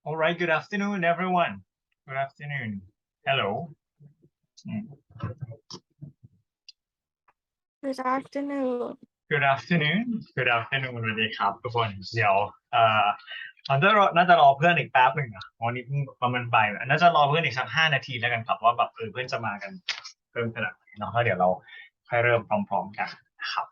All right, good afternoon, everyone. Good afternoon. Hello. Good afternoon. Good afternoon. Good afternoon สวัสดีครับทุกคนเดี๋ยวน่าจะรอเพื่อนอีกแป๊บหนึ่งนะวันนี้เพิ่งประมาณบ่ายน่าจะรอเพื่อนอีกสัก5 นาทีแล้วกันครับว่าแบบเพื่อนจะมากันเพิ่มขนาดไหนเนาะแล้วเดี๋ยวเราค่อยเริ่มพร้อมๆกันนะครับ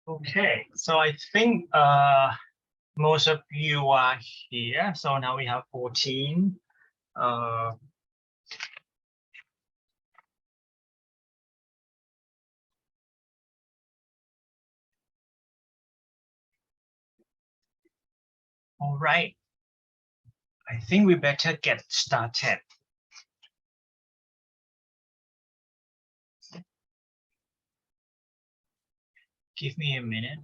Okay, so I think most of you are here. So now we have 14. All right. I think we better get started. Give me a minute.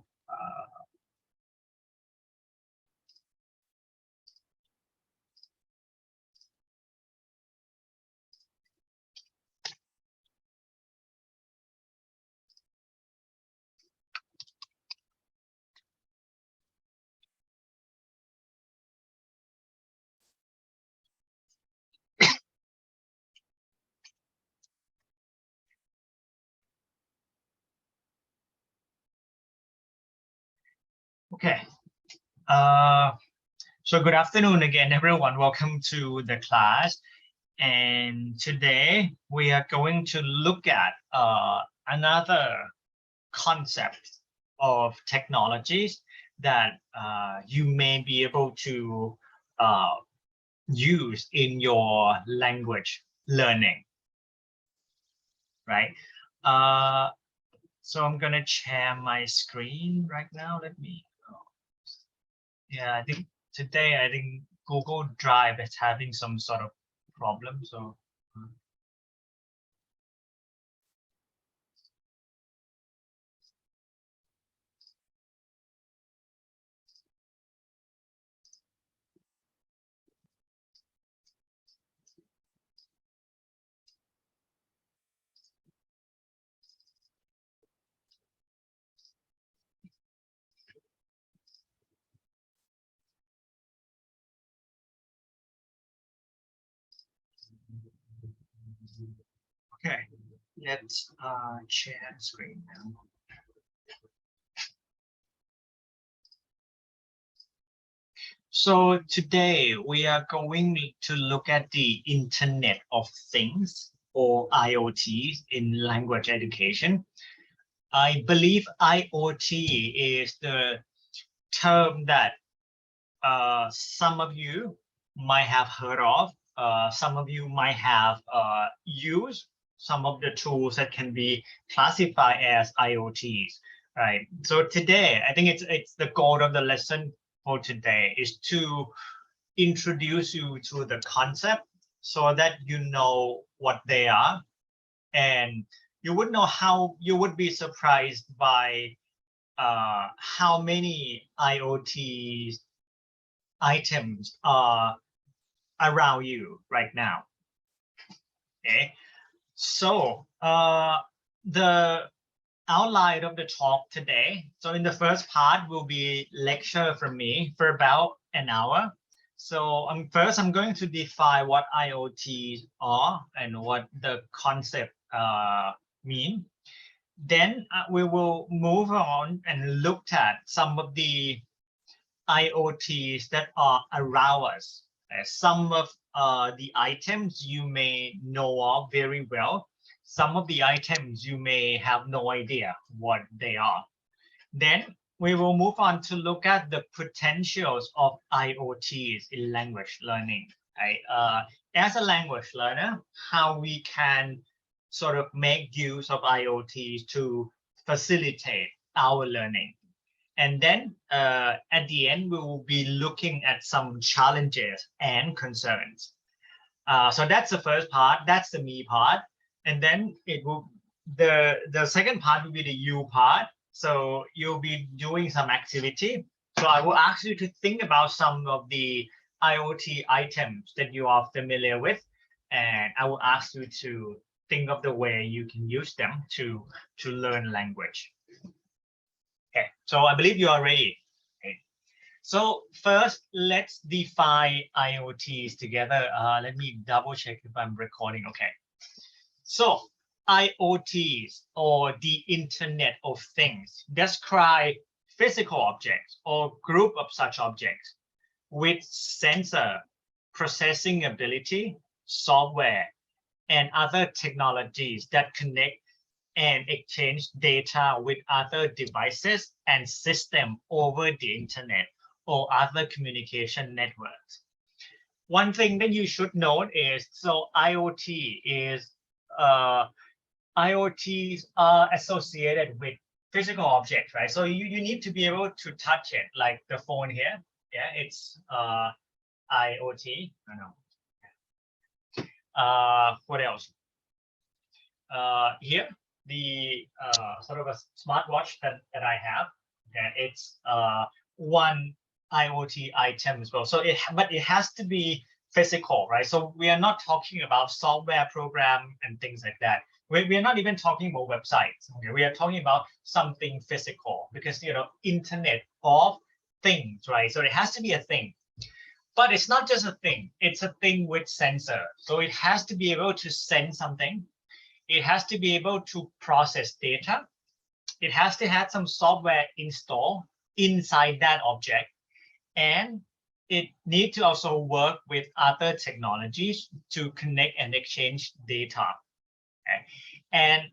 Okay. So good afternoon again, everyone. Welcome to the class. And today we are going to look at another concept of technologies that you may be able to use in your language learning, right? So I'm going to share my screen right now. Let me, yeah, I think today, Google Drive is having some sort of problem. So, okay, let's share the screen now. So today we are going to look at the Internet of Things, or IoT, in language education. I believe IoT is the term that some of you might have heard of. Some of you might have used some of the tools that can be classified as IoTs, right? So today, I think it's the goal of the lesson for today is to introduce you to the concept so that you know what they are, and you would know how you would be surprised by how many IoT items are around you right now. Okay, so the outline of the talk today. So in the first part will be lecture from me for about an hour. So first I'm going to define what IoTs are and what the concept mean. Then we will move on and look at some of the IoTs that are around us. Some of the items you may know of very well. Some of the items you may have no idea what they are. Then we will move on to look at the potentials of IoTs in language learning. Right? As a language learner, how we can sort of make use of IoTs to facilitate our learning. And then at the end, we will be looking at some challenges and concerns. So that's the first part. That's the me part. And then the second part will be the you part. So you'll be doing some activity. So I will ask you to think about some of the IoT items that you are familiar with. And I will ask you to think of the way you can use them to learn language. Okay, so I believe you are ready. Okay. So first, let's define IoTs together. Let me double check if I'm recording. Okay. So IoTs, or the Internet of Things, describe physical objects or group of such objects with sensor, processing ability, software, and other technologies that connect and exchange data with other devices and systems over the internet or other communication networks. One thing that you should note is, so IoTs are associated with physical objects, right? So you need to be able to touch it, like the phone here. Yeah, it's IoT. I know. What else? Here, the sort of a smartwatch that I have. Okay, it's one IoT item as well. So but it has to be physical, right? So we are not talking about software program and things like that. We are not even talking about websites. Okay? We are talking about something physical, because Internet of Things, right? So it has to be a thing. But it's not just a thing. It's a thing with sensor. So it has to be able to send something. It has to be able to process data. It has to have some software installed inside that object, and it needs to also work with other technologies to connect and exchange data. Okay? And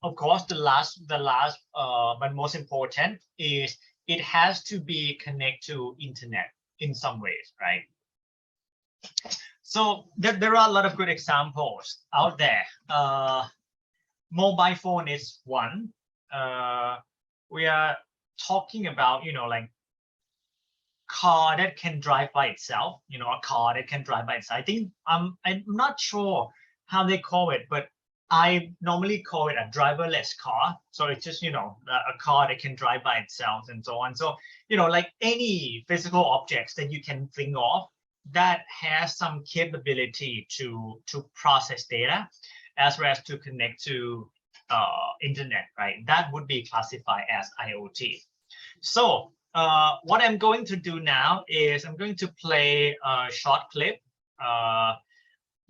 of course, the last but most important is it has to be connected to internet in some ways, right? So there are a lot of good examples out there. Mobile phone is one. We are talking about, like car that can drive by itself, a car that can drive by itself. I think I'm not sure how they call it, but I normally call it a driverless car. So it's just, a car that can drive by itself and so on. So, like any physical objects that you can think of that has some capability to process data as well as to connect to internet, right? That would be classified as IoT. So what I'm going to do now is I'm going to play a short clip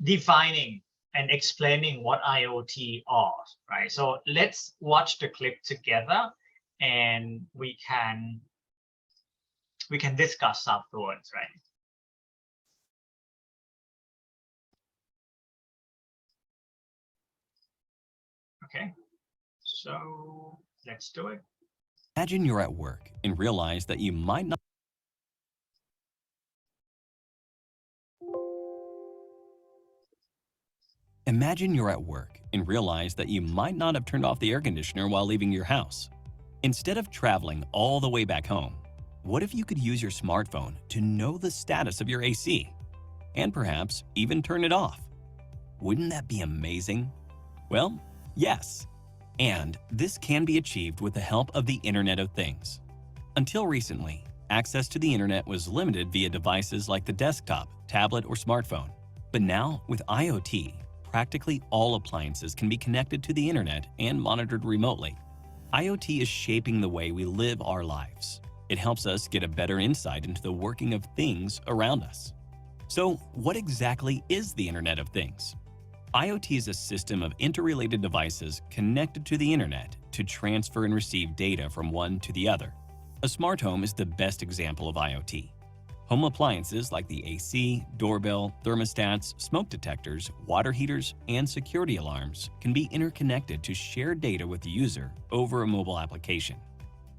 defining and explaining what IoT are, right? So let's watch the clip together, and we can discuss afterwards, right? Okay, so let's do it. Imagine you're at work and realize that you might not. Imagine you're at work and realize that you might not have turned off the air conditioner while leaving your house. Instead of traveling all the way back home, what if you could use your smartphone to know the status of your AC and perhaps even turn it off? Wouldn't that be amazing? Well, yes. And this can be achieved with the help of the Internet of Things. Until recently, access to the internet was limited via devices like the desktop, tablet, or smartphone. But now, with IoT, practically all appliances can be connected to the internet and monitored remotely. IoT is shaping the way we live our lives. It helps us get a better insight into the working of things around us. So, what exactly is the Internet of Things? IoT is a system of interrelated devices connected to the internet to transfer and receive data from one to the other. A smart home is the best example of IoT. Home appliances like the AC, doorbell, thermostats, smoke detectors, water heaters, and security alarms can be interconnected to share data with the user over a mobile application.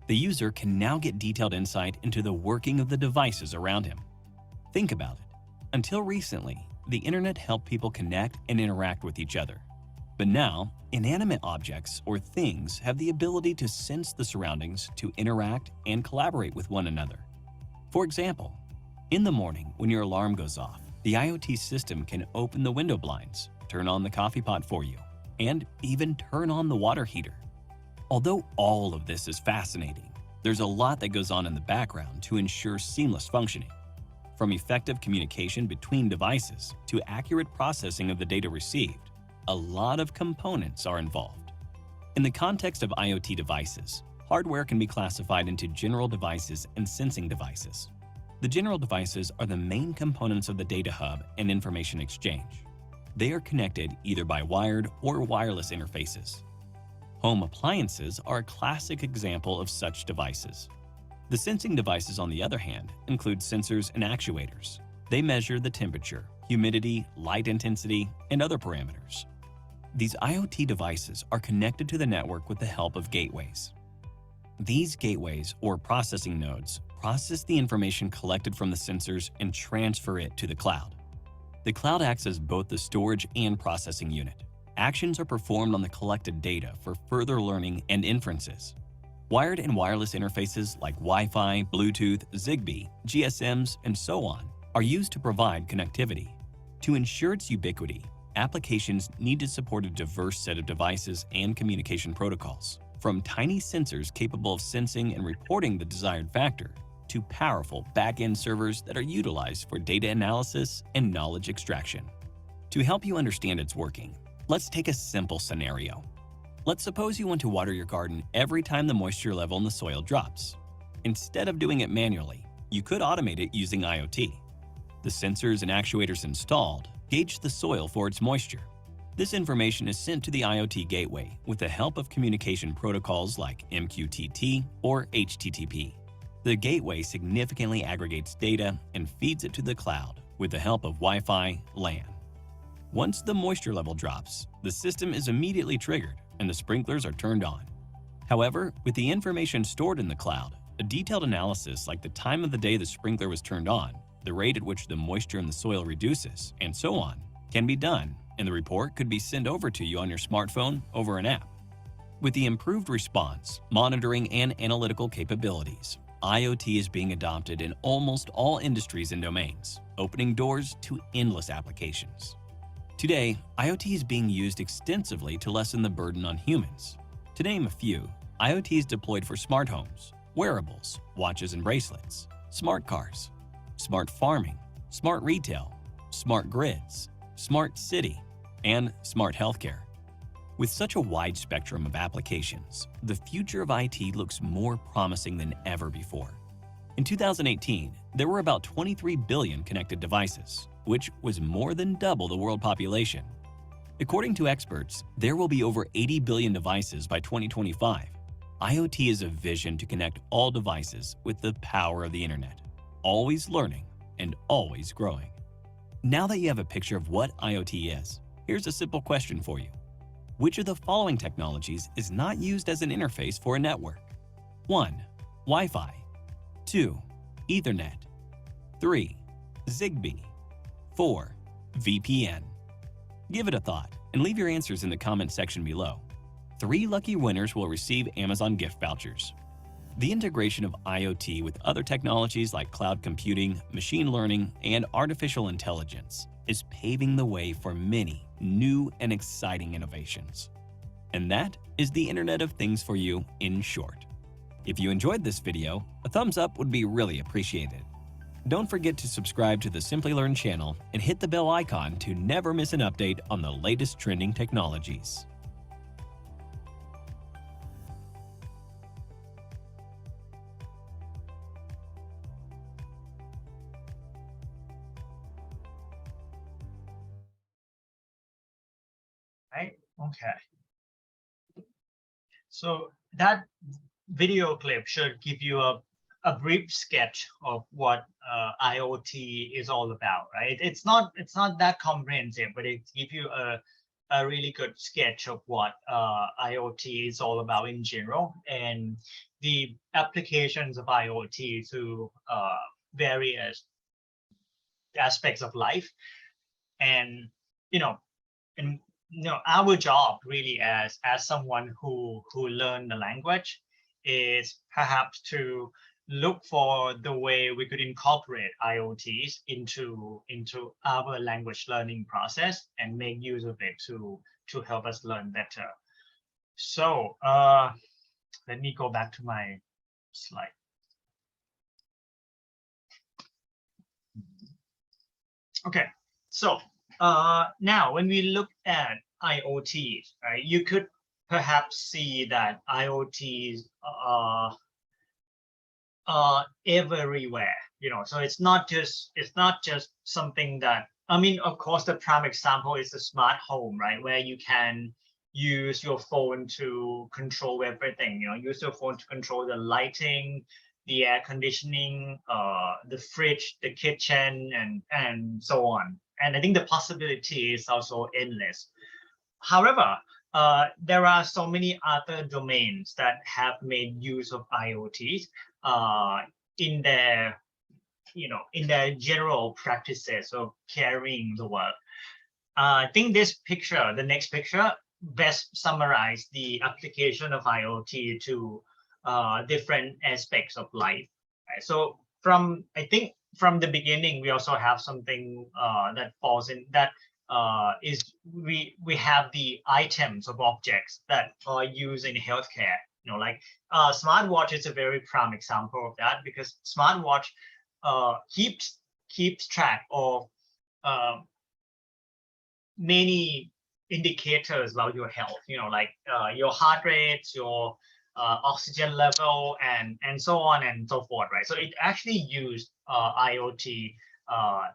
The user can now get detailed insight into the working of the devices around him. Think about it. Until recently, the internet helped people connect and interact with each other. But now, inanimate objects or things have the ability to sense the surroundings, to interact and collaborate with one another. For example, in the morning when your alarm goes off, the IoT system can open the window blinds, turn on the coffee pot for you, and even turn on the water heater. Although all of this is fascinating, there's a lot that goes on in the background to ensure seamless functioning. From effective communication between devices to accurate processing of the data received, a lot of components are involved. In the context of IoT devices, hardware can be classified into general devices and sensing devices. The general devices are the main components of the data hub and information exchange. They are connected either by wired or wireless interfaces. Home appliances are a classic example of such devices. The sensing devices, on the other hand, include sensors and actuators. They measure the temperature, humidity, light intensity, and other parameters. These IoT devices are connected to the network with the help of gateways. These gateways, or processing nodes, process the information collected from the sensors and transfer it to the cloud. The cloud acts as both the storage and processing unit. Actions are performed on the collected data for further learning and inferences. Wired and wireless interfaces like Wi-Fi, Bluetooth, Zigbee, GSMs, and so on are used to provide connectivity. To ensure its ubiquity, applications need to support a diverse set of devices and communication protocols, from tiny sensors capable of sensing and reporting the desired factor to powerful back-end servers that are utilized for data analysis and knowledge extraction. To help you understand its working, let's take a simple scenario. Let's suppose you want to water your garden every time the moisture level in the soil drops. Instead of doing it manually, you could automate it using IoT. The sensors and actuators installed gauge the soil for its moisture. This information is sent to the IoT gateway with the help of communication protocols like MQTT or HTTP. The gateway significantly aggregates data and feeds it to the cloud with the help of Wi-Fi LAN. Once the moisture level drops, the system is immediately triggered and the sprinklers are turned on. However, with the information stored in the cloud, a detailed analysis like the time of the day the sprinkler was turned on, the rate at which the moisture in the soil reduces, and so on, can be done, and the report could be sent over to you on your smartphone over an app. With the improved response, monitoring, and analytical capabilities, IoT is being adopted in almost all industries and domains, opening doors to endless applications. Today, IoT is being used extensively to lessen the burden on humans. To name a few, IoT is deployed for smart homes, wearables, watches and bracelets, smart cars, smart farming, smart retail, smart grids, smart city, and smart healthcare. With such a wide spectrum of applications, the future of IT looks more promising than ever before. In 2018, there were about 23 billion connected devices, which was more than double the world population. According to experts, there will be over 80 billion devices by 2025. IoT is a vision to connect all devices with the power of the internet, always learning and always growing. Now that you have a picture of what IoT is, here's a simple question for you. Which of the following technologies is not used as an interface for a network? 1. Wi-Fi. 2. Ethernet. 3. Zigbee. 4. VPN. Give it a thought and leave your answers in the comment section below. 3 lucky winners will receive Amazon gift vouchers. The integration of IoT with other technologies like cloud computing, machine learning, and artificial intelligence is paving the way for many new and exciting innovations. And that is the Internet of Things for you in short. If you enjoyed this video, a thumbs up would be really appreciated. Don't forget to subscribe to the Simplilearn channel and hit the bell icon to never miss an update on the latest trending technologies. Right? Okay. So that video clip should give you a brief sketch of what IoT is all about, right? It's not that comprehensive, but it gives you a really good sketch of what IoT is all about in general and the applications of IoT to various aspects of life. And our job really as someone who learned the language is perhaps to look for the way we could incorporate IoTs into our language learning process and make use of it to help us learn better. So let me go back to my slide. Okay, so now when we look at IoT, right, you could perhaps see that IoTs are everywhere, so it's not just something that, I mean, of course, the prime example is the smart home, right, where you can use your phone to control everything, use your phone to control the lighting, the air conditioning, the fridge, the kitchen, and so on. And I think the possibility is also endless. However, there are so many other domains that have made use of IoTs in their general practices of carrying the world. I think this picture, the next picture, best summarize the application of IoT to different aspects of life. Right? So I think from the beginning, we also have something that falls in that is we have the items of objects that are used in healthcare. Like smartwatch is a very prime example of that, because smartwatch keeps track of many indicators about your health. Like your heart rate, your oxygen level, and so on and so forth, right? So it actually used IoT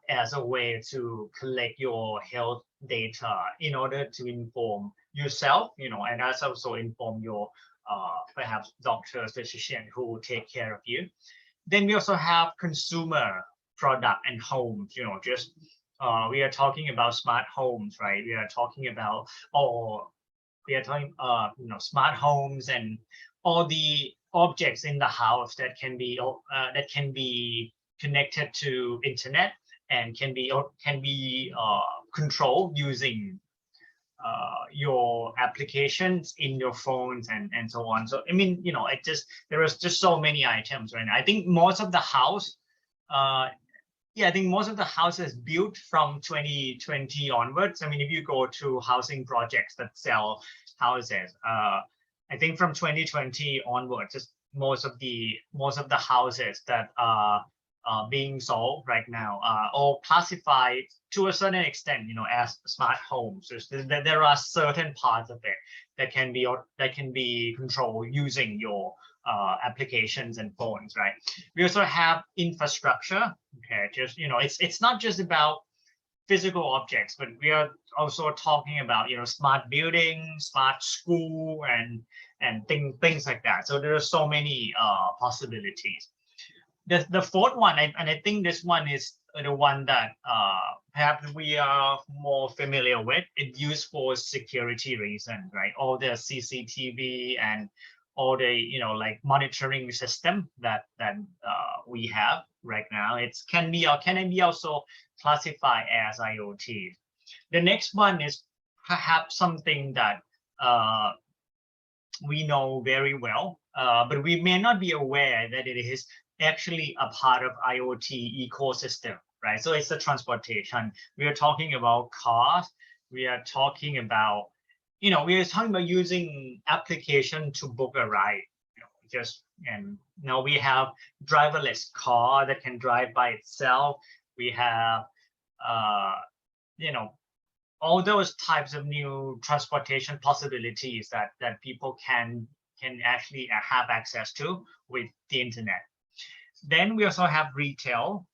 as a way to collect your health data in order to inform yourself, and also inform your perhaps doctors, physician who will take care of you. Then we also have consumer product and homes, just we are talking about smart homes, right? We are talking about, or we are talking, smart homes and all the objects in the house that can be connected to internet and can be controlled using your applications in your phones and so on. So I mean, there is just so many items right now. I think most of the house, I think most of the houses built from 2020 onwards. I mean, if you go to housing projects that sell houses, I think from 2020 onwards, just most of the houses that are being sold right now are all classified to a certain extent, as smart homes. There are certain parts of it that can be controlled using your applications and phones, right? We also have infrastructure. Okay, just it's not just about physical objects, but we are also talking about smart buildings, smart school, and things like that. So there are so many possibilities. The fourth one, and I think this one is the one that perhaps we are more familiar with. It's used for security reasons, right? All the CCTV and all the like monitoring system that we have right now. It can be also classified as IoT. The next one is perhaps something that we know very well, but we may not be aware that it is actually a part of IoT ecosystem, right? So it's the transportation. We are talking about cars. We are talking about, using application to book a ride. And now we have driverless car that can drive by itself. We have, all those types of new transportation possibilities that people can actually have access to with the internet. Then we also have retail.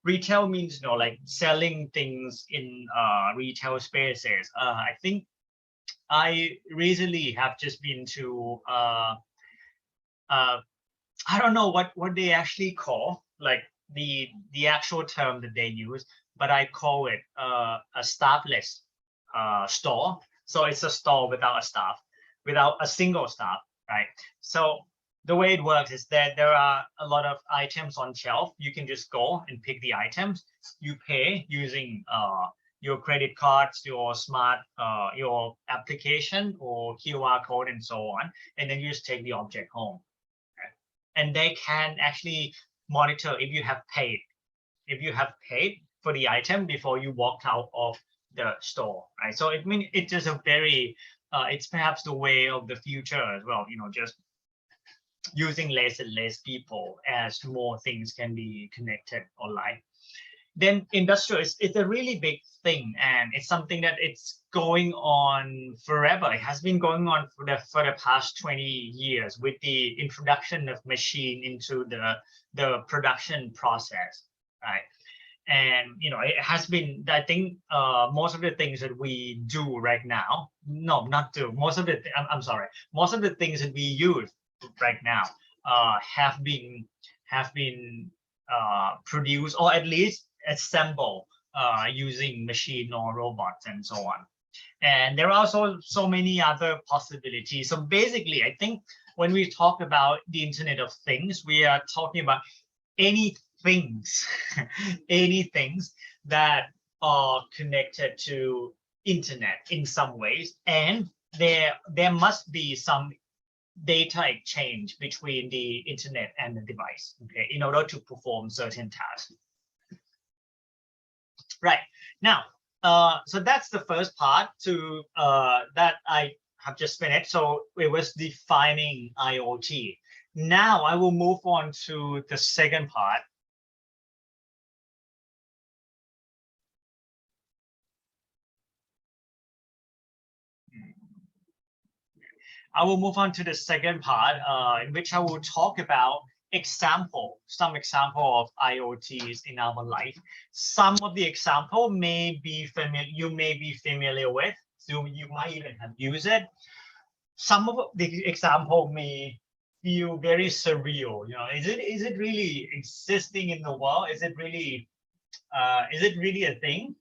Retail means like selling things in retail spaces. I think I recently have just been to I don't know what they actually call, like the actual term that they use, but I call it a staffless store. So it's a store without a staff, without a single staff, right? So the way it works is that there are a lot of items on shelf. You can just go and pick the items. You pay using your credit cards, your smart, your application or QR code and so on, and then you just take the object home. Okay? And they can actually monitor if you have paid for the item before you walk out of the store, right? So it's just a very, it's perhaps the way of the future as well, just using less and less people as more things can be connected online. Then industrial, it's a really big thing, and it's something that it's going on forever. It has been going on for the past 20 years with the introduction of machine into the production process, right? And it has been, I think, most of the things that we do right now, most of the things that we use right now have been produced or at least assembled using machine or robots and so on. And there are also so many other possibilities. So basically, I think when we talk about the Internet of Things, we are talking about anything that are connected to internet in some ways, and there must be some data exchange between the internet and the device, okay, in order to perform certain tasks. Right now, so that's the first part to that I have just finished. So it was defining IoT. Now I will move on to the second part. I will move on to the second part, in which I will talk about some example of IoTs in our life. Some of the example may be familiar, you may be familiar with, so you might even have used it. Some of the example may feel very surreal. Is it really existing in the world? Is it really a thing?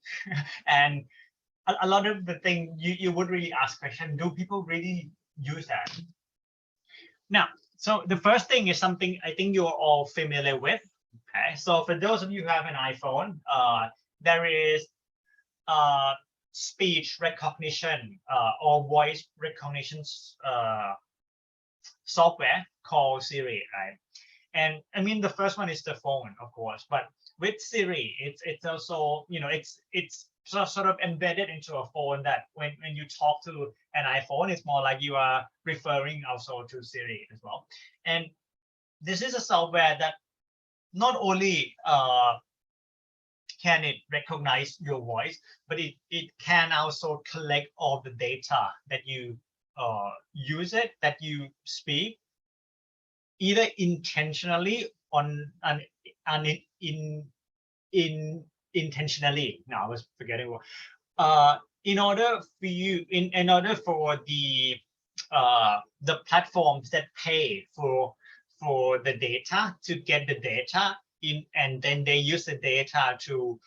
And a lot of the thing you would really ask question, do people really use that? Now, so the first thing is something I think you're all familiar with. Okay, so for those of you who have an iPhone, there is speech recognition or voice recognition software called Siri, right? And I mean, the first one is the phone, of course, but with Siri, it's also, it's sort of embedded into a phone that when you talk to an iPhone, it's more like you are referring also to Siri as well. And this is a software that not only can it recognize your voice, but it can also collect all the data that you that you speak, either intentionally intentionally. No, I was forgetting what. In order for you, in order for the platforms that pay for the data to get the data in, and then they use the data to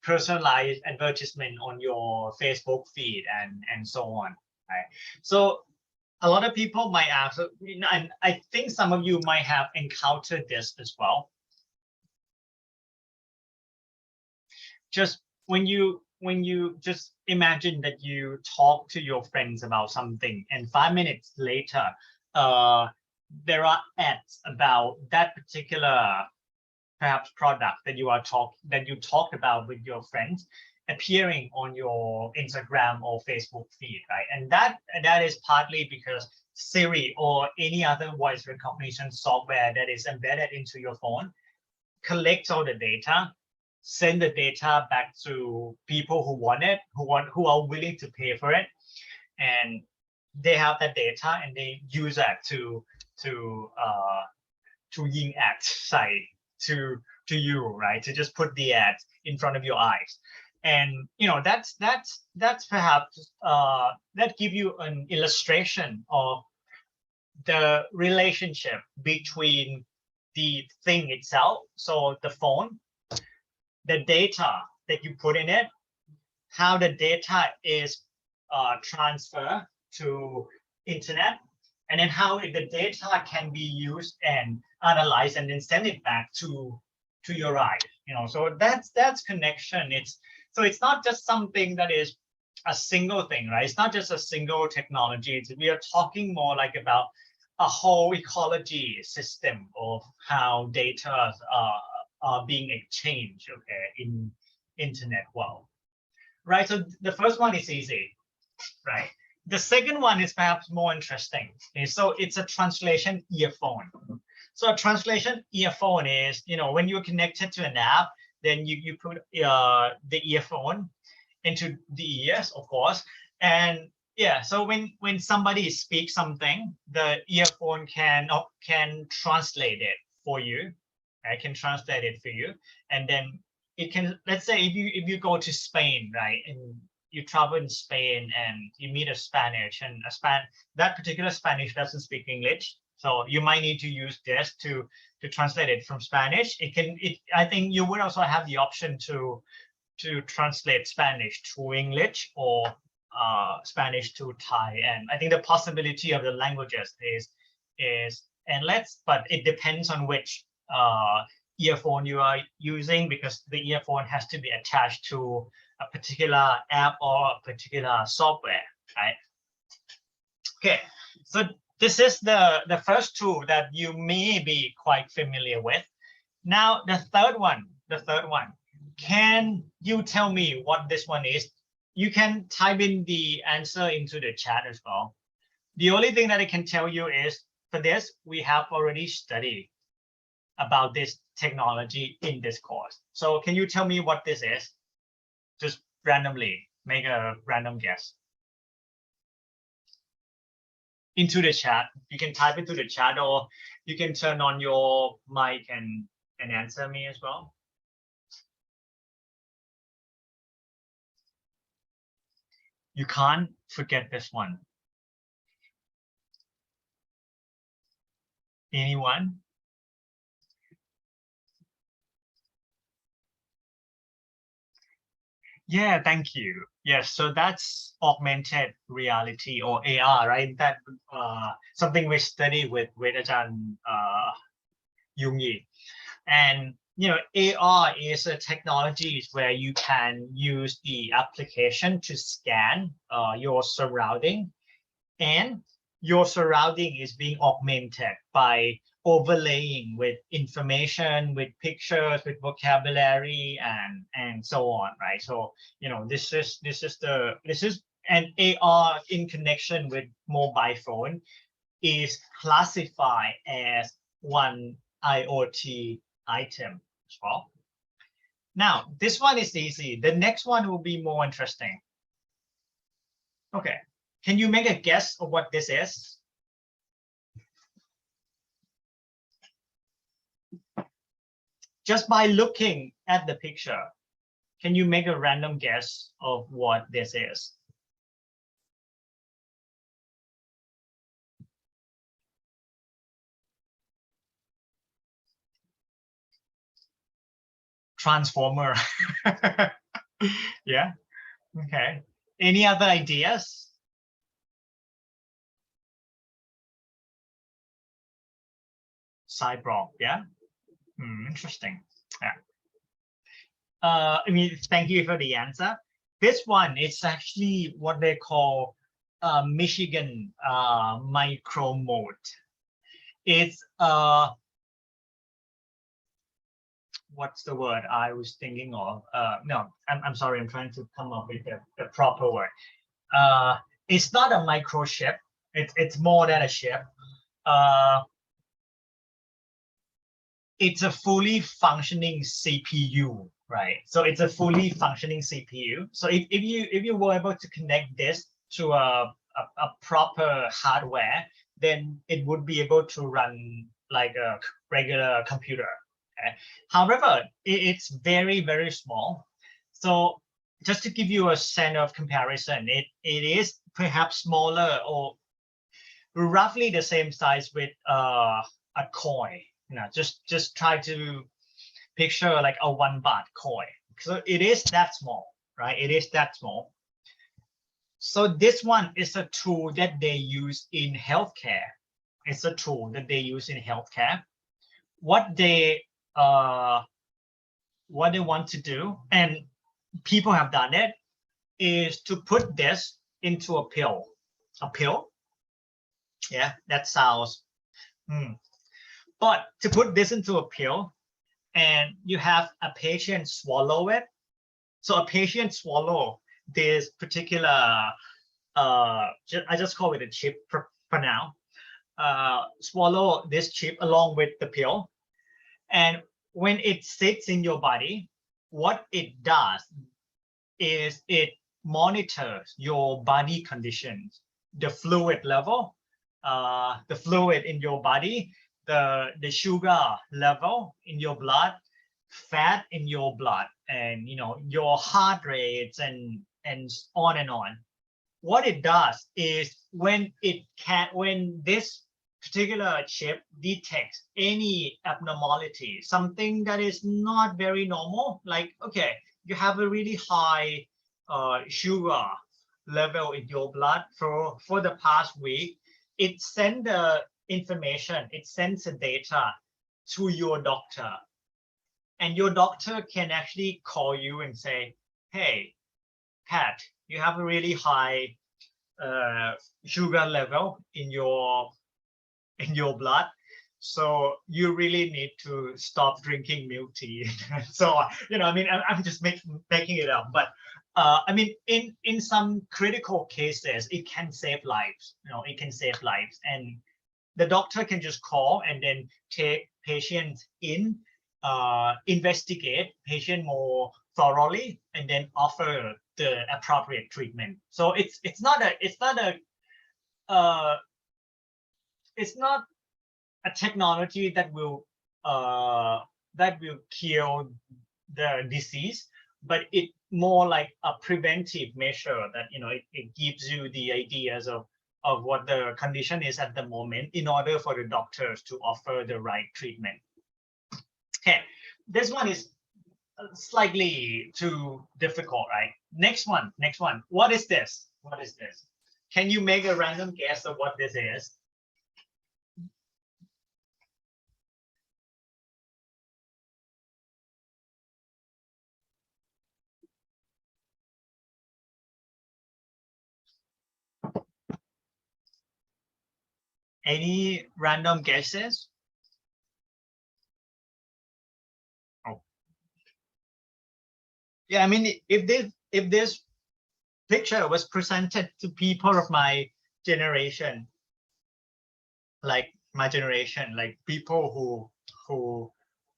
personalize advertisement on your Facebook feed and so on, right? So a lot of people might ask, and I think some of you might have encountered this as well. Just when you just imagine that you talk to your friends about something, and 5 minutes later, there are ads about that particular perhaps product that you talked about with your friends appearing on your Instagram or Facebook feed, right? And that is partly because Siri or any other voice recognition software that is embedded into your phone collects all the data, send the data back to people who want it, who are willing to pay for it, and they have that data and they use that to ying ads site to you, right? To just put the ads in front of your eyes. And that's perhaps that give you an illustration of the relationship between the thing itself, so the phone, the data that you put in it, how the data is transferred to internet, and then how the data can be used and analyzed and then send it back to your eyes. So that's connection. It's not just something that is a single thing, right? It's not just a single technology. We are talking more like about a whole ecology system of how data are being exchanged, okay, in internet world, right? So the first one is easy, right? The second one is perhaps more interesting. Okay, so it's a translation earphone. So a translation earphone is, when you're connected to an app, then you put the earphone into the ears, of course. And yeah, so when somebody speaks something, the earphone can translate it for you. I can translate it for you, and then it can. Let's say if you go to Spain, right, and you travel in Spain and you meet a Spanish, and that particular Spanish doesn't speak English, so you might need to use this to translate it from Spanish. I think you would also have the option to translate Spanish to English or Spanish to Thai, and I think the possibility of the languages is endless, but it depends on which earphone you are using, because the earphone has to be attached to a particular app or a particular software, right? Okay, so this is the first two that you may be quite familiar with. Now the third one. Can you tell me what this one is? You can type in the answer into the chat as well. The only thing that I can tell you is, for this, we have already studied about this technology in this course. So can you tell me what this is? Just randomly, make a random guess. Into the chat. You can type into the chat, or you can turn on your mic and answer me as well. You can't forget this one. Anyone? Yeah, thank you. Yes, so that's augmented reality or AR, right? That something we study with Ajahn Jungi. And AR is a technology where you can use the application to scan your surrounding, and your surrounding is being augmented by overlaying with information, with pictures, with vocabulary, and so on, right? So this is an AR in connection with mobile phone is classified as one IoT item as well. Now, this one is easy. The next one will be more interesting. Okay, can you make a guess of what this is? Just by looking at the picture, can you make a random guess of what this is? Transformer. Yeah, okay. Any other ideas? Cyborg, yeah. Interesting. Yeah. I mean, thank you for the answer. This one is actually what they call Michigan micro mode. It's what's the word I was thinking of? No, I'm sorry. I'm trying to come up with the proper word. It's not a microchip. It's more than a chip. It's a fully functioning CPU, right? So it's a fully functioning CPU. So if you were able to connect this to a proper hardware, then it would be able to run like a regular computer. Okay? However, it's very, very small. So just to give you a sense of comparison, it is perhaps smaller or roughly the same size with a coin. Just try to picture like a 1 baht coin. So it is that small, right? It is that small. So this one is a tool that they use in healthcare. It's a tool that they use in healthcare. What they want to do, and people have done it, is to put this into a pill. A pill. Yeah, that sounds. But to put this into a pill, and you have a patient swallow it. So a patient swallow this particular, I just call it a chip for now. Swallow this chip along with the pill. And when it sits in your body, what it does is it monitors your body conditions, the fluid level, the fluid in your body, the sugar level in your blood, fat in your blood, and your heart rates and on and on. What it does is when this particular chip detects any abnormality, something that is not very normal, like okay, you have a really high sugar level in your blood for the past week, it sends the information, it sends the data to your doctor, and your doctor can actually call you and say, hey, Pat, you have a really high sugar level in your blood, so you really need to stop drinking milk tea. So I mean, I'm just making it up, but I mean, in some critical cases, it can save lives. It can save lives, and the doctor can just call and then take patients in, investigate patient more thoroughly, and then offer the appropriate treatment. So it's not a technology that will kill the disease, but it more like a preventive measure that it gives you the ideas of what the condition is at the moment in order for the doctors to offer the right treatment. Okay, this one is slightly too difficult, right? Next one. What is this? What is this? Can you make a random guess of what this is? Any random guesses? Oh. Yeah, I mean, if this picture was presented to people of my generation, like like people who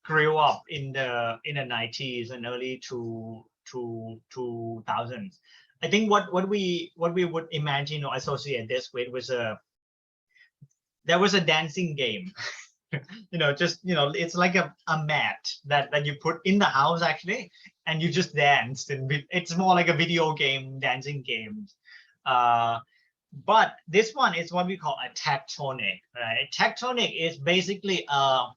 grew up in the 90s and early to 2000s, I think what we would imagine or associate this with was there was a dancing game. Just it's like a mat that you put in the house actually, and you just dance, and it's more like a video game, dancing games. But this one is what we call a tectonic, right? Tectonic is basically a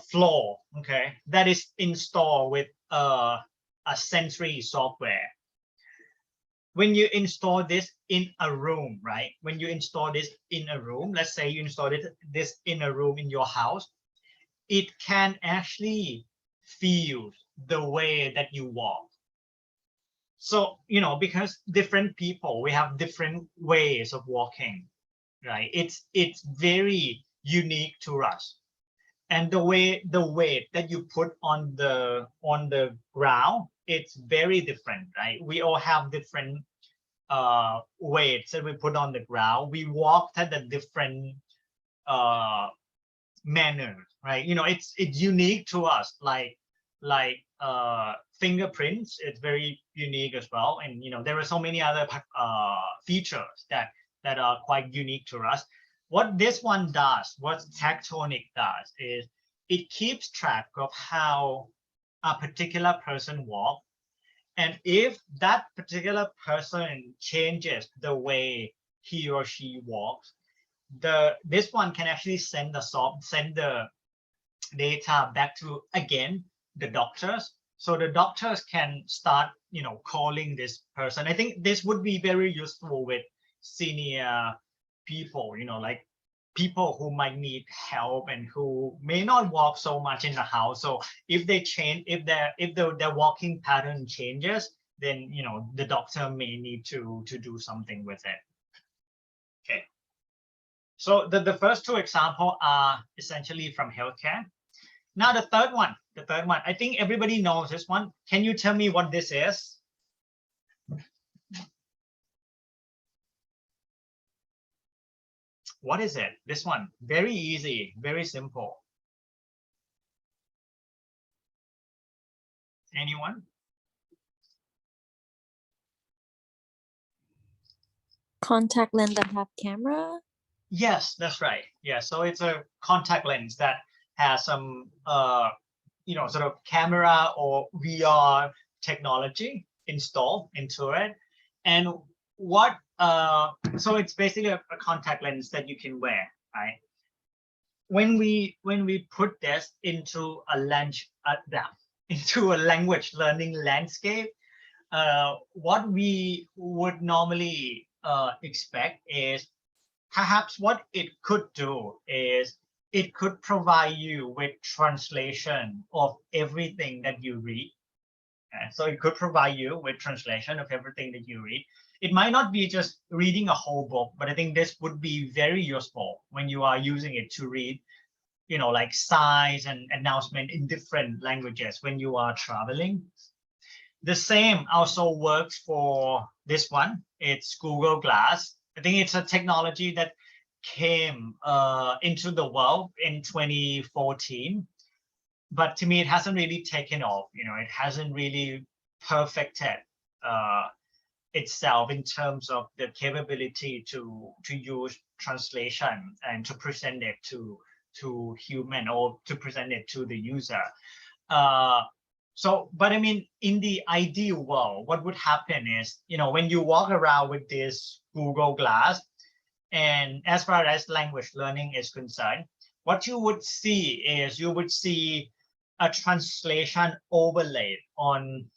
floor, okay, that is installed with a sensory software. When you install this in a room, right? When you install this in a room, let's say you installed this in a room in your house, it can actually feel the way that you walk. So, because different people, we have different ways of walking, right? It's very unique to us. And the weight that you put on the ground, it's very different, right? We all have different weights that we put on the ground. We walk at a different manner, right? It's unique to us, like fingerprints. It's very unique as well, and there are so many other features that are quite unique to us. What this one does, what tectonic does, is it keeps track of how a particular person walks, and if that particular person changes the way he or she walks, this one can actually send the data back to, again, the doctors. So the doctors can start calling this person. I think this would be very useful with senior people, like people who might need help and who may not walk so much in the house. So if they change, if their walking pattern changes, then the doctor may need to do something with it. Okay. So the first two examples are essentially from healthcare. Now the third one, I think everybody knows this one. Can you tell me what this is? What is it? This one, very easy, very simple. Anyone? Contact lens that have camera? Yes, that's right. Yeah, so it's a contact lens that has some sort of camera or VR technology installed into it. And what so it's basically a contact lens that you can wear, right? When we put this into a language learning landscape, what we would normally expect is perhaps what it could do is it could provide you with translation of everything that you read. So it could provide you with translation of everything that you read. It might not be just reading a whole book, but I think this would be very useful when you are using it to read, like signs and announcement in different languages when you are traveling. The same also works for this one. It's Google Glass. I think it's a technology that came into the world in 2014, but to me, it hasn't really taken off. It hasn't really perfected itself in terms of the capability to use translation and to present it to human, or to present it to the user. So, but I mean, in the ideal world, what would happen is, when you walk around with this Google Glass, and as far as language learning is concerned, what you would see is you would see a translation overlaid on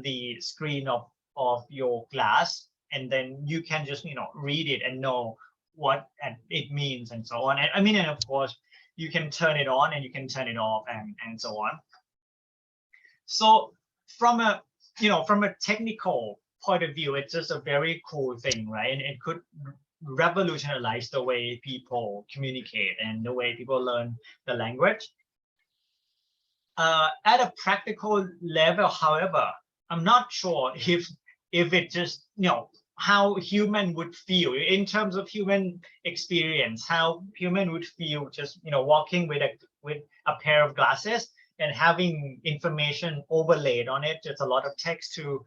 the screen of your glass, and then you can just read it and know what it means and so on. And I mean, and of course, you can turn it on and you can turn it off and so on. So from a technical point of view, it's just a very cool thing, right? And it could revolutionize the way people communicate and the way people learn the language. At a practical level, however, I'm not sure if it just how human would feel in terms of human experience, how human would feel just walking with a pair of glasses and having information overlaid on it, just a lot of text to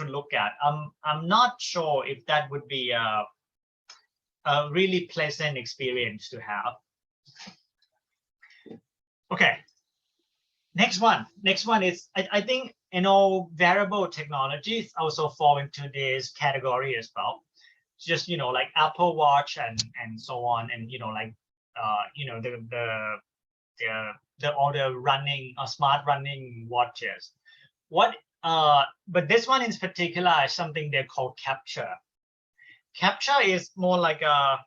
look at. I'm not sure if that would be a really pleasant experience to have. Okay, next one is I think wearable technologies also fall into this category as well. Just like Apple Watch and so on, and all the running smart running watches. But this one in particular is something they call Capture. Capture is more like a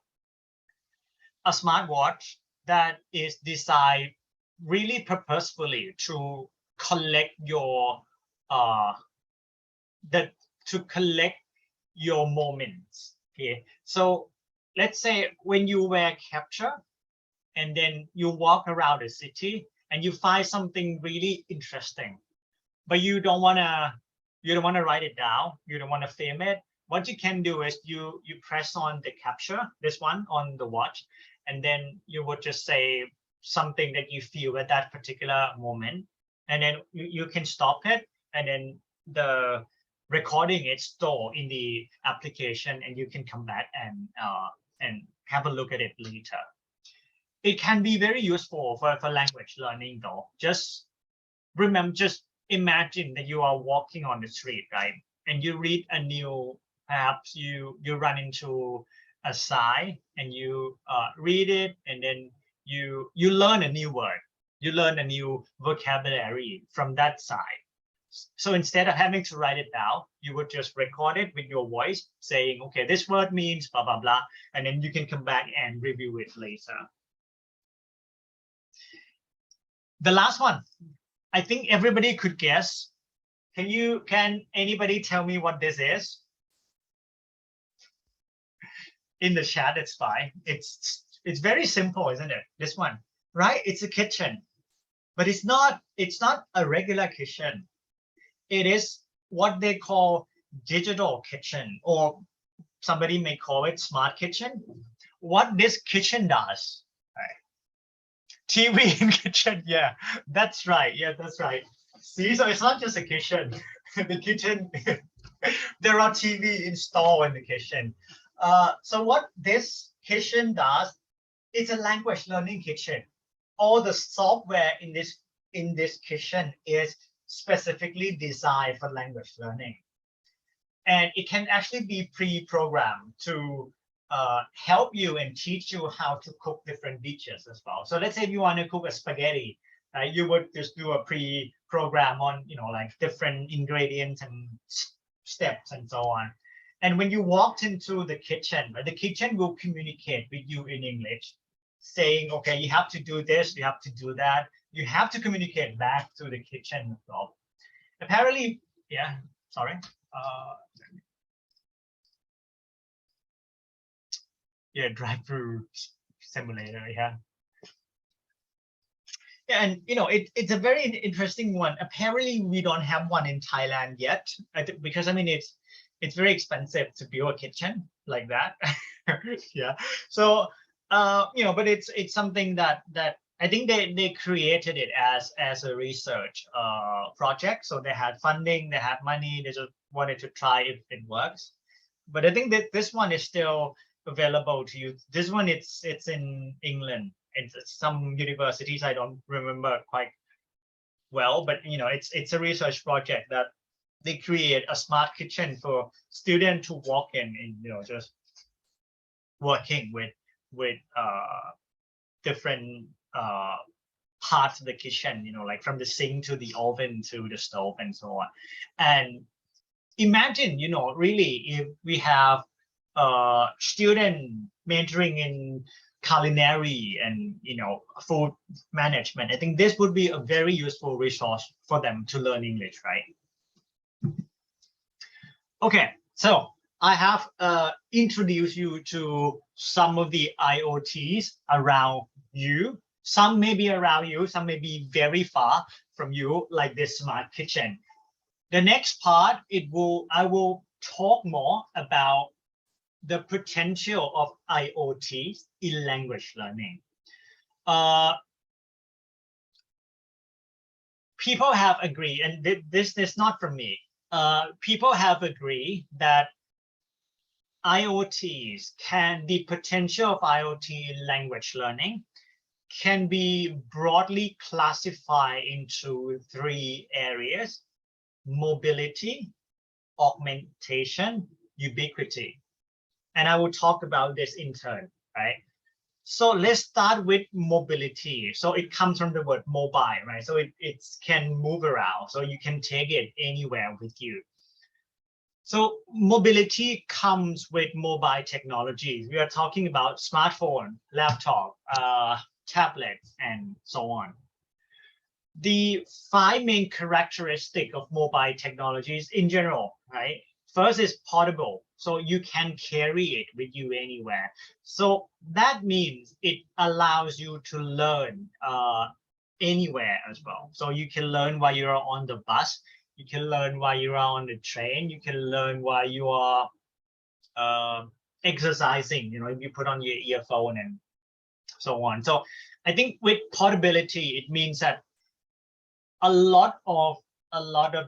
smartwatch that is designed really purposefully to collect your moments. Okay, so let's say when you wear Capture and then you walk around the city and you find something really interesting, but you don't want to write it down, you don't want to film it. What you can do is you press on the Capture, this one on the watch, and then you would just say something that you feel at that particular moment, and then you can stop it, and then the recording is stored in the application, and you can come back and have a look at it later. It can be very useful for language learning, though. Just imagine that you are walking on the street, right? And you read a new, perhaps you run into a sign and you read it, and then you learn a new word, you learn a new vocabulary from that side. So instead of having to write it down, you would just record it with your voice saying, okay, this word means blah, blah, blah, and then you can come back and review it later. The last one, I think everybody could guess. Can anybody tell me what this is? In the chat, it's fine. It's very simple, isn't it? This one, right? It's a kitchen, but it's not a regular kitchen. It is what they call digital kitchen, or somebody may call it smart kitchen. What this kitchen does, right? TV in kitchen, yeah, that's right. Yeah, that's right. See, so it's not just a kitchen. The kitchen, there are TV installed in the kitchen. So what this kitchen does, it's a language learning kitchen. All the software in this kitchen is specifically designed for language learning, and it can actually be pre-programmed to help you and teach you how to cook different dishes as well. So let's say if you want to cook a spaghetti, you would just do a pre-program on like different ingredients and steps and so on. And when you walked into the kitchen, the kitchen will communicate with you in English, saying, okay, you have to do this, you have to do that. You have to communicate back to the kitchen as well. Apparently, yeah, sorry. Yeah, drive-through simulator, yeah. And it's a very interesting one. Apparently, we don't have one in Thailand yet, because I mean it's very expensive to build a kitchen like that. Yeah. So but it's something that I think they created it as a research project. So they had funding, they had money, they just wanted to try if it works. But I think that this one is still available to you. This one it's in England. It's some universities, I don't remember quite well, but it's a research project that they create a smart kitchen for students to walk in and just working with different parts of the kitchen, like from the sink to the oven to the stove and so on. And imagine, really, if we have student mentoring in culinary and food management, I think this would be a very useful resource for them to learn English, right? Okay, so I have introduced you to some of the IoTs around you. Some may be around you, some may be very far from you, like this smart kitchen. The next part, I will talk more about the potential of IoT in language learning. People have agreed, and this is not from me. People have agreed that the potential of IoT in language learning can be broadly classified into 3 areas: mobility, augmentation, ubiquity. And I will talk about this in turn, right? So let's start with mobility. So it comes from the word mobile, right? So it can move around, so you can take it anywhere with you. So mobility comes with mobile technologies. We are talking about smartphone, laptop, tablet, and so on. The 5 main characteristics of mobile technologies in general, right? First is portable, so you can carry it with you anywhere. So that means it allows you to learn anywhere as well. So you can learn while you're on the bus, you can learn while you are on the train, you can learn while you are exercising, if you put on your earphone and so on. So I think with portability, it means that a lot of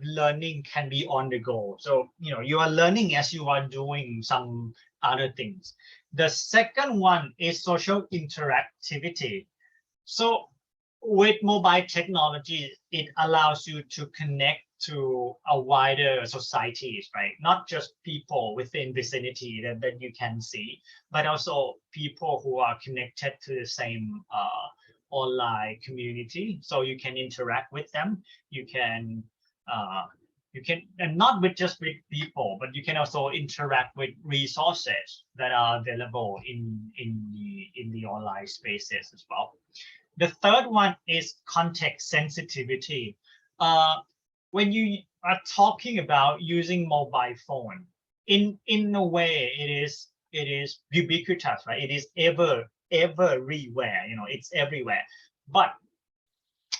learning can be on the go. So you are learning as you are doing some other things. The second one is social interactivity. So with mobile technology, it allows you to connect to a wider societies, right? Not just people within vicinity that you can see, but also people who are connected to the same online community. So you can interact with them. You can and not just with people, but you can also interact with resources that are available in the online spaces as well. The third one is context sensitivity. When you are talking about using mobile phone, in a way, it is ubiquitous, right? It is everywhere. It's everywhere, but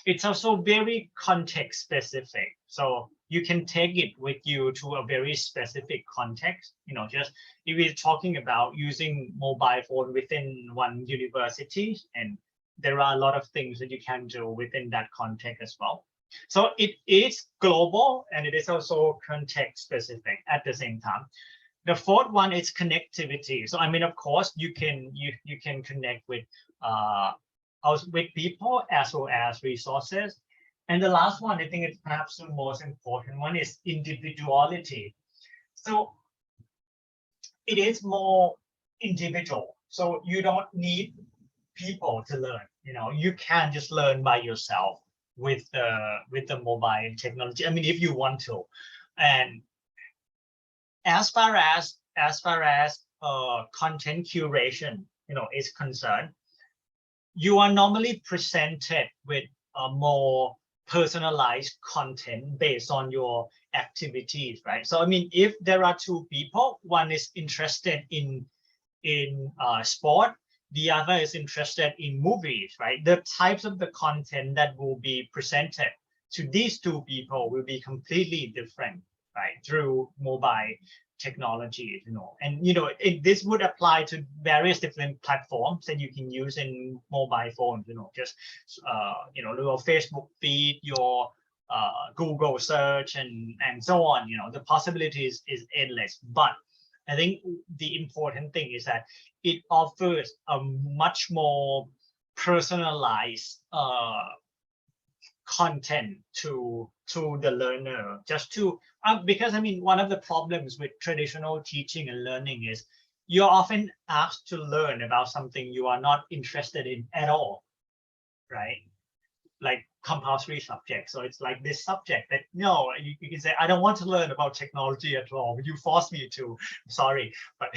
it's also very context specific. So you can take it with you to a very specific context. Just if we're talking about using mobile phone within one university, and there are a lot of things that you can do within that context as well. So it is global and it is also context specific at the same time. The fourth one is connectivity. So of course, you can connect with people as well as resources. And the last one, I think it's perhaps the most important one, is individuality. So it is more individual. So you don't need people to learn. You can just learn by yourself with the mobile technology. If you want to. And as far as content curation, is concerned, you are normally presented with a more personalized content based on your activities, right? So if there are 2 people, one is interested in sport, the other is interested in movies, right? The types of the content that will be presented to these 2 people will be completely different, right? Through mobile technology, and this would apply to various different platforms that you can use in mobile phones, just your Facebook feed, your Google search, and so on. The possibilities is endless. But I think the important thing is that it offers a much more personalized content to the learner, just to because I mean, one of the problems with traditional teaching and learning is you're often asked to learn about something you are not interested in at all, right? Like compulsory subject. So it's like this subject that no, you can say, I don't want to learn about technology at all. You force me to. I'm sorry, but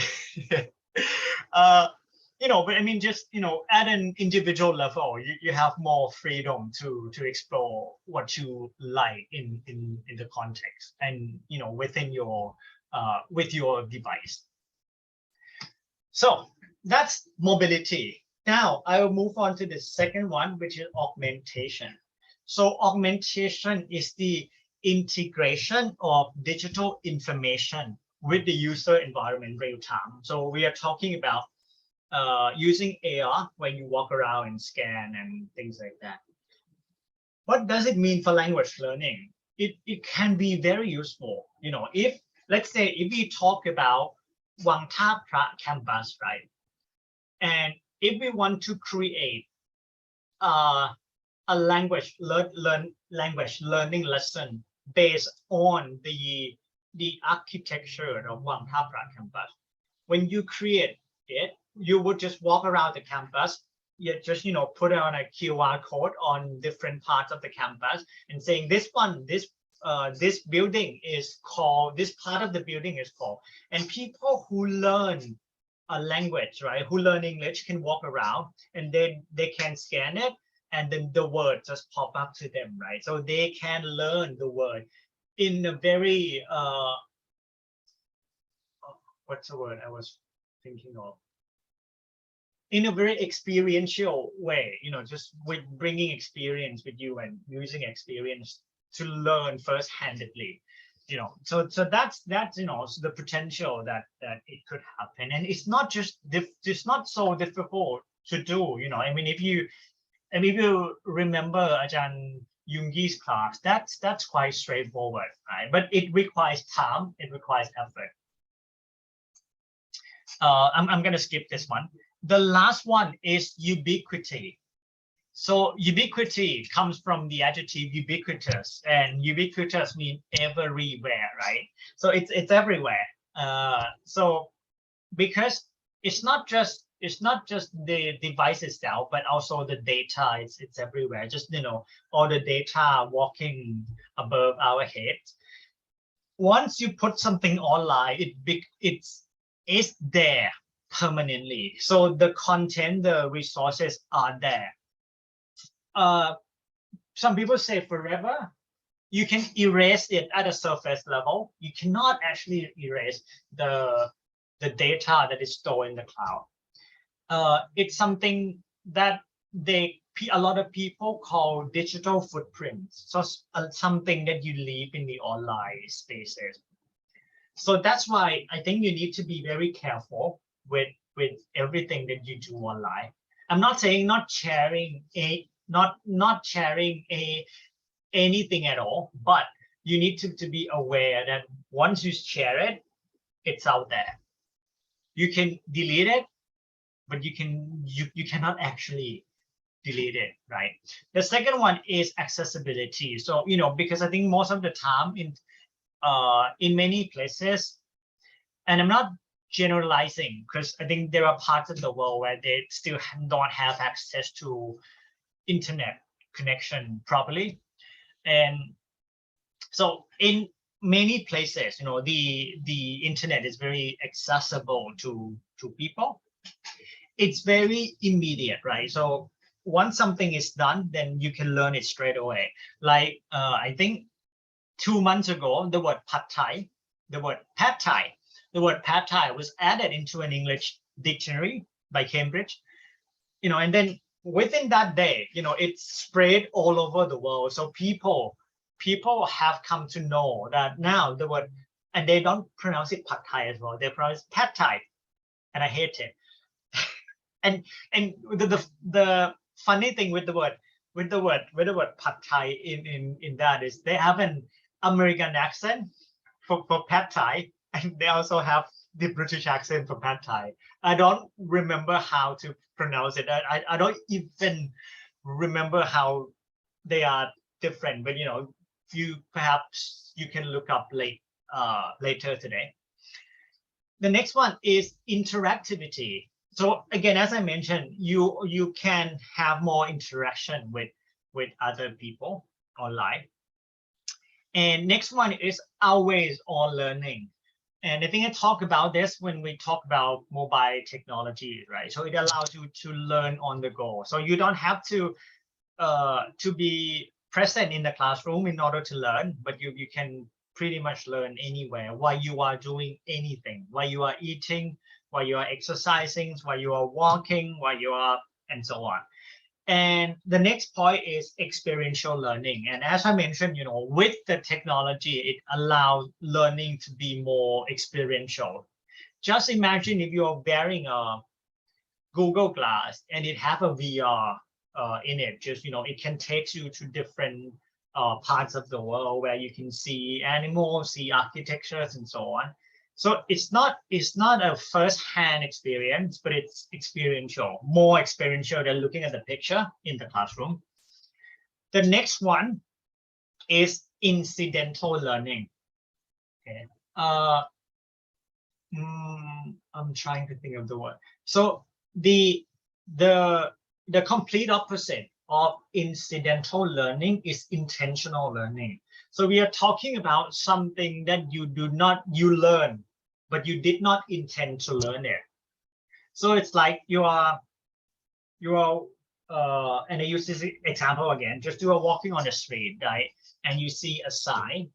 but I mean, just at an individual level, you have more freedom to explore what you like in the context and within your with your device. So that's mobility. Now I will move on to the second one, which is augmentation. So augmentation is the integration of digital information with the user environment real time. So we are talking about using AR when you walk around and scan and things like that. What does it mean for language learning? It can be very useful. If let's say if we talk about Wang Ta Pra campus, right? And if we want to create a language learning lesson based on the architecture of Wang Ta Pra campus, when you create it, you would just walk around the campus. You just put on a QR code on different parts of the campus and saying this building is called, this part of the building is called, and people who learn a language, right, who learn English can walk around and then they can scan it and then the word just pop up to them, right? So they can learn the word in a very what's the word I was thinking of? In a very experiential way, just with bringing experience with you and using experience to learn first-handedly, so that's the potential that it could happen. And it's not so difficult to do. I mean, if you remember Ajahn Yungi's class, that's quite straightforward, right? But it requires time, it requires effort. I'm going to skip this one. The last one is ubiquity. So ubiquity comes from the adjective ubiquitous, and ubiquitous means everywhere, right? So it's everywhere. So because it's not just the device itself, but also the data. It's everywhere. Just all the data walking above our heads. Once you put something online, it's there permanently. So the content, the resources are there. Some people say forever. You can erase it at a surface level. You cannot actually erase the data that is stored in the cloud. It's something that a lot of people call digital footprints. So something that you leave in the online spaces. So that's why I think you need to be very careful with everything that you do online. I'm not saying not sharing anything at all, but you need to be aware that once you share it, it's out there. You can delete it, but you cannot actually delete it, right? The second one is accessibility. So because I think most of the time in many places, and I'm not generalizing, because I think there are parts of the world where they still don't have access to internet connection properly. And so in many places, the internet is very accessible to people. It's very immediate, right? So once something is done, then you can learn it straight away. Like I think 2 months ago, the word pad thai was added into an English dictionary by Cambridge, and then within that day, it's spread all over the world. So people have come to know that now the word, and they don't pronounce it pad thai as well. They pronounce pad thai, and I hate it. and the funny thing with the word pad thai in that is they have an American accent for pad thai, and they also have the British accent for pad thai. I don't remember how to pronounce it. I don't even remember how they are different, but you perhaps you can look up later today. The next one is interactivity. So again, as I mentioned, you can have more interaction with other people online. And next one is always on learning. And I think I talk about this when we talk about mobile technology, right? So it allows you to learn on the go. So you don't have to be present in the classroom in order to learn, but you can pretty much learn anywhere while you are doing anything, while you are eating, while you are exercising, while you are walking, while you are, and so on. And the next point is experiential learning. And as I mentioned, with the technology, it allows learning to be more experiential. Just imagine if you're wearing a Google Glass and it have a VR in it. Just, it can take you to different parts of the world where you can see animals, see architectures, and so on. So it's not a first-hand experience, but it's experiential, more experiential than looking at the picture in the classroom. The next one is incidental learning. Okay. I'm trying to think of the word. So the complete opposite of incidental learning is intentional learning. So we are talking about something that you learn, but you did not intend to learn it. So it's like you are, and I use this example again, just you are walking on the street, right? And you see a sign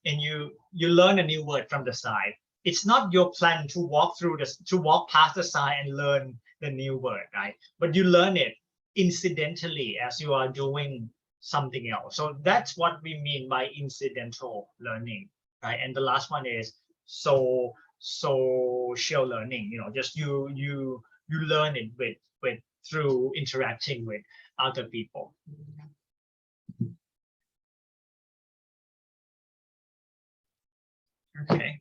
and you learn a new word from the sign. It's not your plan to walk past the sign and learn the new word, right? But you learn it incidentally as you are doing something else. So that's what we mean by incidental learning, right? And the last one is social learning. Just you learn it with through interacting with other people. Okay.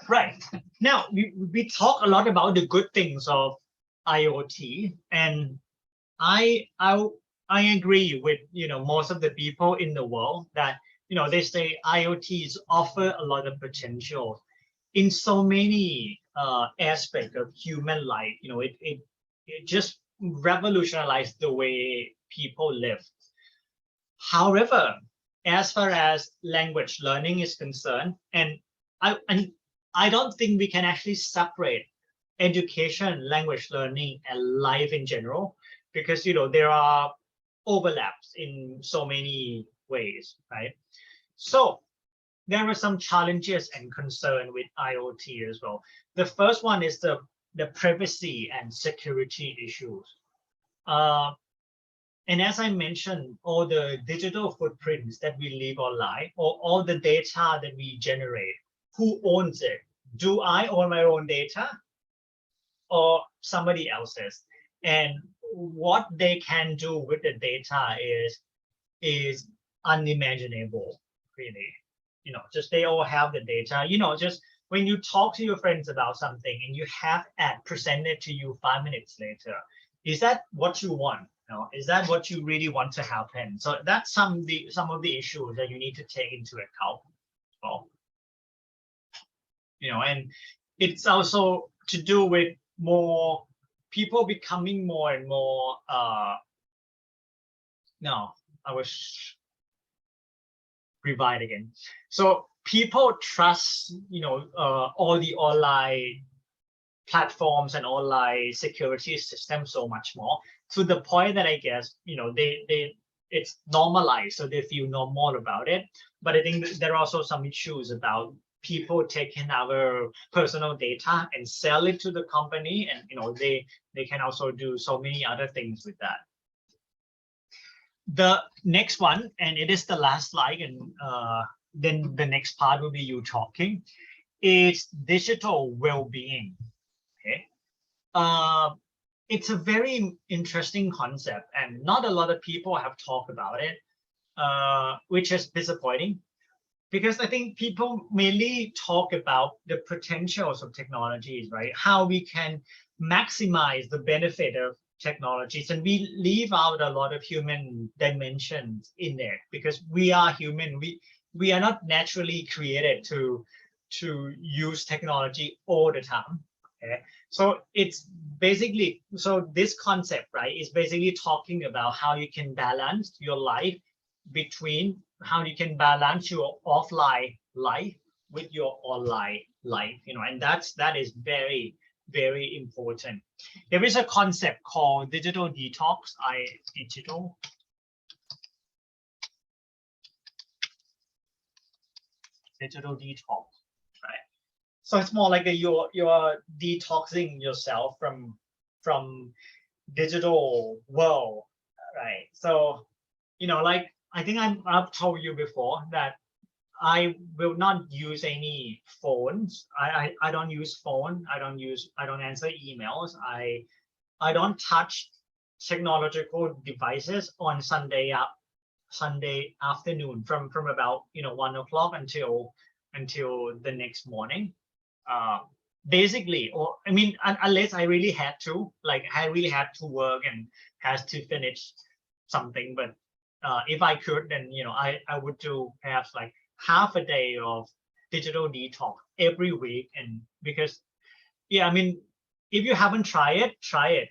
Right. Now we talk a lot about the good things of IoT, and I agree with most of the people in the world that they say IoTs offer a lot of potential in so many aspects of human life. It just revolutionized the way people live. However, as far as language learning is concerned, and I don't think we can actually separate education, language learning, and life in general, because there are overlaps in so many ways, right? So there are some challenges and concern with IoT as well. The first one is the privacy and security issues. And as I mentioned, all the digital footprints that we leave online, or all the data that we generate, who owns it? Do I own my own data or somebody else's? And what they can do with the data is unimaginable, really. Just they all have the data. Just when you talk to your friends about something and you have ad presented to you 5 minutes later, is that what you want? Is that what you really want to happen? So that's some of the issues that you need to take into account. Well, and it's also to do with more people becoming more and more. No, I was revive again. So people trust, all the online platforms and online security systems so much more, to the point that I guess, it's normalized, so they feel normal about it. But I think there are also some issues about people taking our personal data and sell it to the company, and they can also do so many other things with that. The next one, and it is the last slide, and then the next part will be you talking, is digital well-being. Okay. It's a very interesting concept, and not a lot of people have talked about it, which is disappointing, because I think people mainly talk about the potentials of technologies, right? How we can maximize the benefit of technologies, and we leave out a lot of human dimensions in there because we are human. We are not naturally created to use technology all the time. Okay, so it's basically, so this concept, right, is basically talking about how you can balance your life between how you can balance your offline life with your online life, you know, and that is very, very important. There is a concept called digital detox. Digital detox, right? So it's more like you're detoxing yourself from digital world, right? So, you know, like I think I've told you before that I will not use any phones. I don't use phone. I don't answer emails. I don't touch technological devices on Sunday afternoon from about 1 o'clock until the next morning. Basically, or I mean, unless I really had to, like I really had to work and has to finish something. But if I could, then I would do perhaps like half a day of digital detox every week. And because yeah, I mean, if you haven't tried it, try it.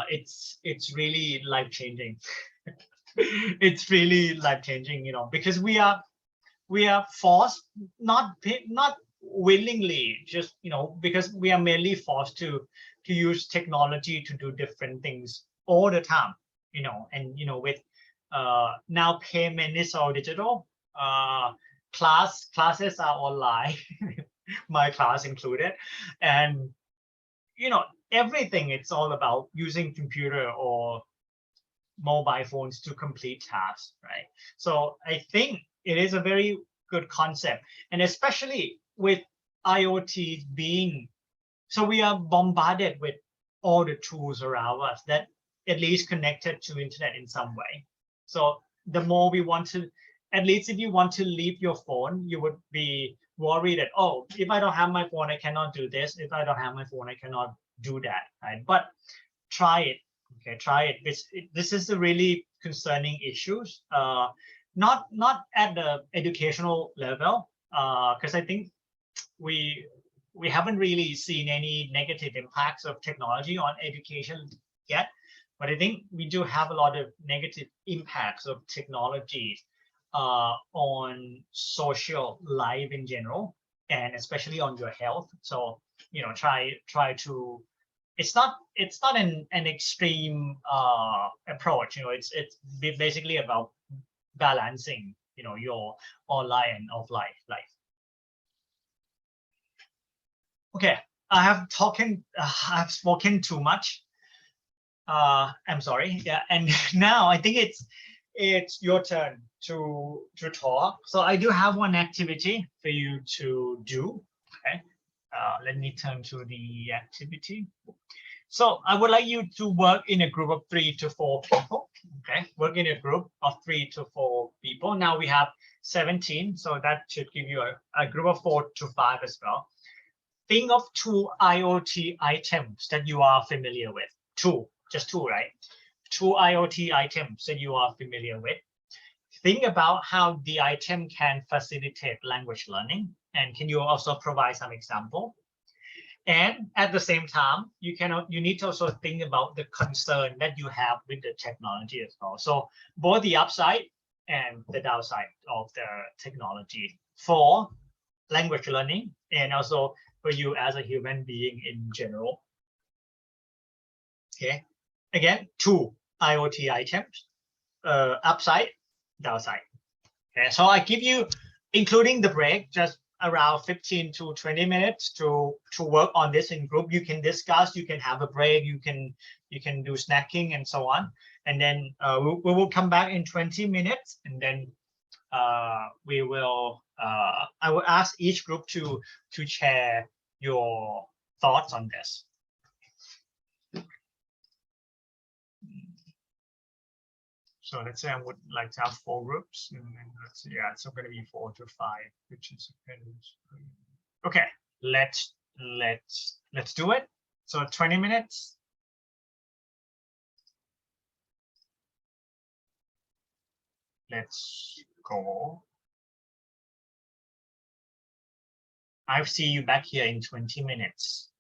It's really life changing. It's really life changing, because we are forced, not willingly, just because we are mainly forced to use technology to do different things all the time, and with now payment is all digital, classes are online, my class included, and everything, it's all about using computer or mobile phones to complete tasks, right? So I think it is a very good concept, and especially with IoT being, so we are bombarded with all the tools around us that at least connected to internet in some way. So the more we want to, at least if you want to leave your phone, you would be worried that, oh, if I don't have my phone, I cannot do this. If I don't have my phone, I cannot do that, right? But try it. Okay, try it. This is the really concerning issues. Not at the educational level, because I think we haven't really seen any negative impacts of technology on education yet. But I think we do have a lot of negative impacts of technology on social life in general, and especially on your health. So try to. It's not an extreme approach. It's basically about balancing your online and offline life. Okay, I've spoken too much. I'm sorry. Yeah, and now I think it's your turn to talk. So I do have one activity for you to do. Okay, let me turn to the activity. So I would like you to work in a group of 3 to 4 people. Okay, work in a group of 3 to 4 people. Now we have 17, so that should give you a group of 4 to 5 as well. Think of 2 IoT items that you are familiar with. Just two, right? 2 IoT items that you are familiar with. Think about how the item can facilitate language learning, and can you also provide some example? And at the same time, you need to also think about the concern that you have with the technology as well. So both the upside and the downside of the technology for language learning, and also for you as a human being in general. Okay, again, 2 IoT items, upside, downside. Okay, so I give you, including the break, just around 15 to 20 minutes to work on this in group. You can discuss, you can have a break, you can do snacking and so on, and then we will come back in 20 minutes, and then we will I will ask each group to share your thoughts on this. So let's say I would like to have 4 groups, and then let's see, yeah, it's going to be 4 to 5, which is okay. Let's do it. So 20 minutes. let's go. I'll see you back here in 20 minutes.